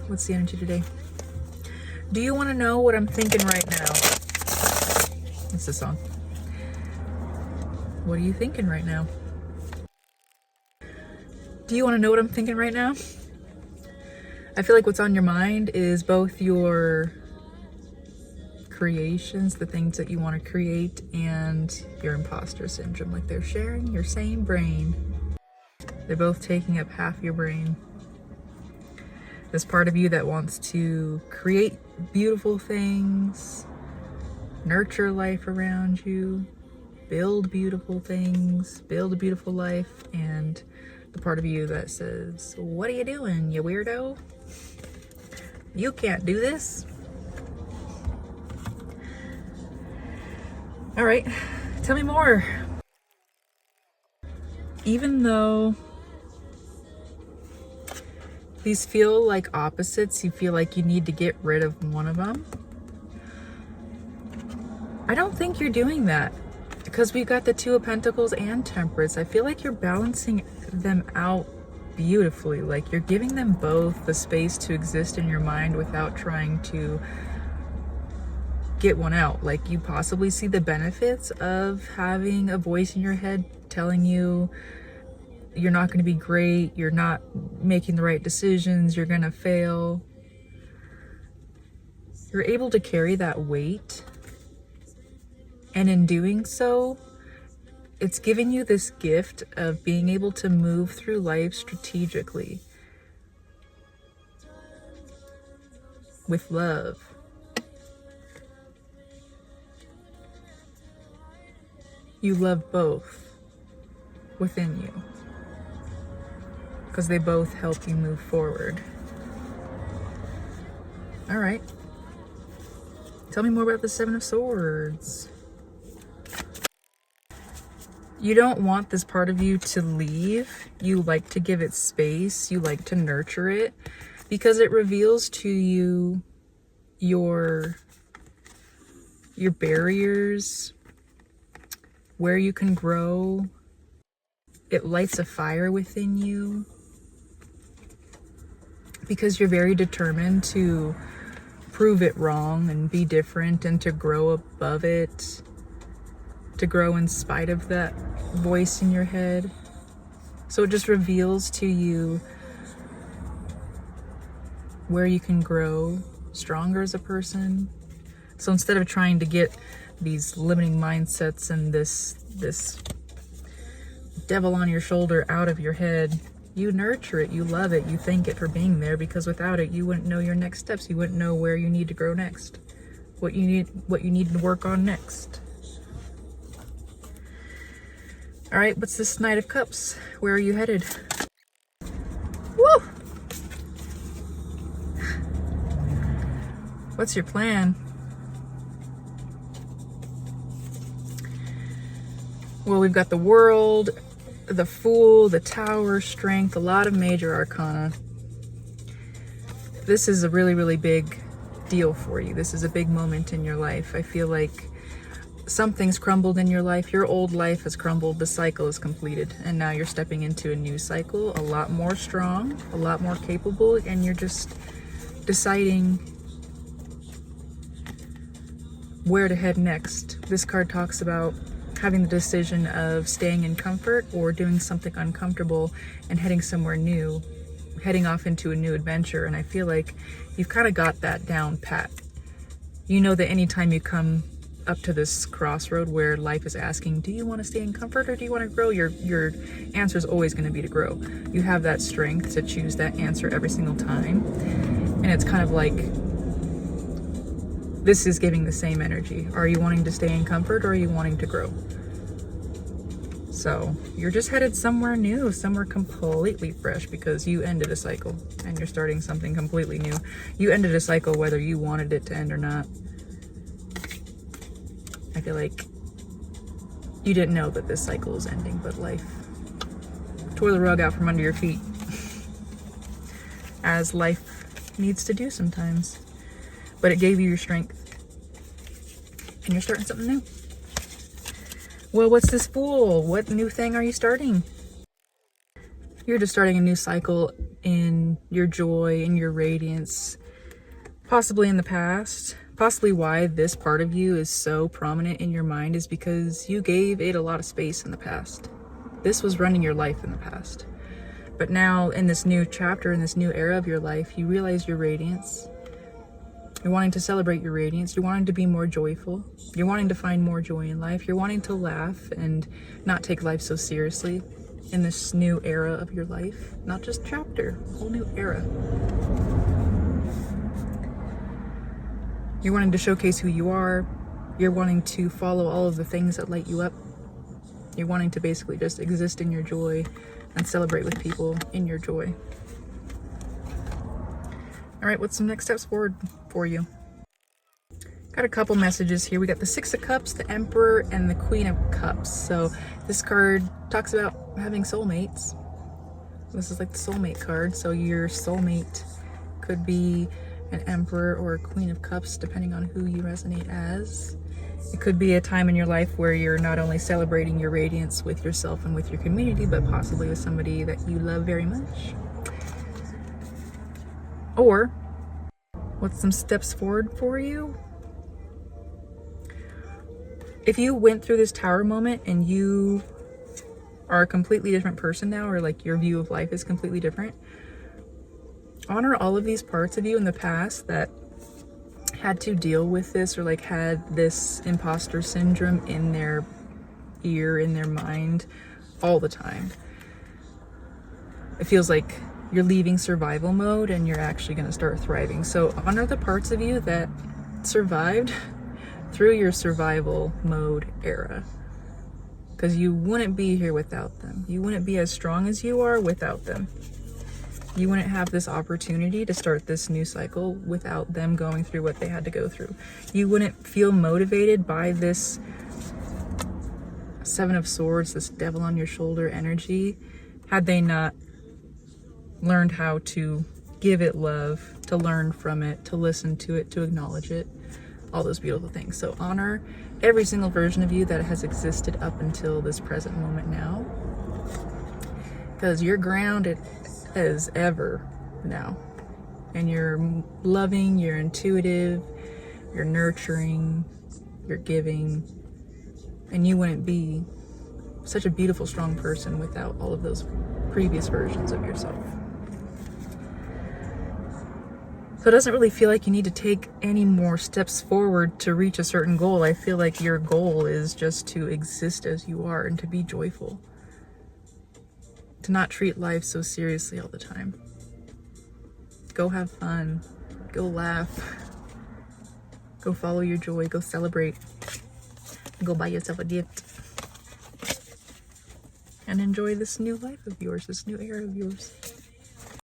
What's the energy today? Do you want to know what I'm thinking right now? What's the song? What are you thinking right now? Do you want to know what I'm thinking right now? I feel like what's on your mind is both your creations, the things that you want to create, and your imposter syndrome. Like they're sharing your same brain. They're both taking up half your brain. This part of you that wants to create beautiful things, nurture life around you, build beautiful things, build a beautiful life, and the part of you that says, what are you doing, you weirdo? You can't do this. All right, tell me more. Even though these feel like opposites, you feel like you need to get rid of one of them. I don't think you're doing that because we've got the Two of Pentacles and Temperance. I feel like you're balancing them out beautifully. Like you're giving them both the space to exist in your mind without trying to get one out. Like you possibly see the benefits of having a voice in your head telling you you're not going to be great, you're not making the right decisions, you're going to fail. You're able to carry that weight. And in doing so, it's giving you this gift of being able to move through life strategically with love. You love both within you because they both help you move forward. All right. Tell me more about the Seven of Swords. You don't want this part of you to leave. You like to give it space. You like to nurture it because it reveals to you your barriers, where you can grow. It lights a fire within you because you're very determined to prove it wrong and be different and to grow above it, to grow in spite of that voice in your head. So it just reveals to you where you can grow stronger as a person. So instead of trying to get these limiting mindsets and this devil on your shoulder out of your head, you nurture it, you love it, you thank it for being there, because without it, you wouldn't know your next steps. You wouldn't know where you need to grow next, what you need to work on next. All right, what's this Knight of Cups? Where are you headed? Woo! What's your plan? Well, we've got the World, the Fool, the Tower, Strength, a lot of major arcana. This is a really, really big deal for you. This is a big moment in your life. I feel like something's crumbled in your life. Your old life has crumbled. The cycle is completed. And now you're stepping into a new cycle, a lot more strong, a lot more capable, and you're just deciding where to head next. This card talks about having the decision of staying in comfort or doing something uncomfortable and heading somewhere new, heading off into a new adventure. And I feel like you've kind of got that down pat. You know that anytime you come up to this crossroad where life is asking, do you want to stay in comfort or do you want to grow? Your answer is always going to be to grow. You have that strength to choose that answer every single time. And it's kind of like, this is giving the same energy. Are you wanting to stay in comfort or are you wanting to grow? So you're just headed somewhere new, somewhere completely fresh, because you ended a cycle and you're starting something completely new. You ended a cycle whether you wanted it to end or not. I feel like you didn't know that this cycle was ending, but life tore the rug out from under your feet, as life needs to do sometimes. But it gave you your strength, and you're starting something new. Well, what's this Fool? What new thing are you starting? You're just starting a new cycle in your joy, in your radiance, possibly in the past. Possibly why this part of you is so prominent in your mind is because you gave it a lot of space in the past. This was running your life in the past. But now in this new chapter, in this new era of your life, you realize your radiance. You're wanting to celebrate your radiance. You're wanting to be more joyful. You're wanting to find more joy in life. You're wanting to laugh and not take life so seriously in this new era of your life. Not just chapter, whole new era. You're wanting to showcase who you are. You're wanting to follow all of the things that light you up. You're wanting to basically just exist in your joy and celebrate with people in your joy. All right, what's some next steps forward for you? Got a couple messages here. We got the Six of Cups, the Emperor, and the Queen of Cups. So this card talks about having soulmates. This is like the soulmate card. So your soulmate could be an Emperor or a Queen of Cups, depending on who you resonate as. It could be a time in your life where you're not only celebrating your radiance with yourself and with your community, but possibly with somebody that you love very much. Or, what's some steps forward for you? If you went through this Tower moment and you are a completely different person now, or like your view of life is completely different, honor all of these parts of you in the past that had to deal with this, or like had this imposter syndrome in their ear, in their mind all the time. It feels like you're leaving survival mode and you're actually going to start thriving. So honor the parts of you that survived through your survival mode era, because you wouldn't be here without them. You wouldn't be as strong as you are without them. You wouldn't have this opportunity to start this new cycle without them going through what they had to go through. You wouldn't feel motivated by this Seven of Swords, this devil on your shoulder energy, had they not learned how to give it love, to learn from it, to listen to it, to acknowledge it, all those beautiful things. So honor every single version of you that has existed up until this present moment now, because you're grounded as ever now, and you're loving, you're intuitive, you're nurturing, you're giving, and you wouldn't be such a beautiful, strong person without all of those previous versions of yourself. So it doesn't really feel like you need to take any more steps forward to reach a certain goal. I feel like your goal is just to exist as you are and to be joyful. To not treat life so seriously all the time. Go have fun. Go laugh. Go follow your joy. Go celebrate. Go buy yourself a gift. And enjoy this new life of yours, this new era of yours.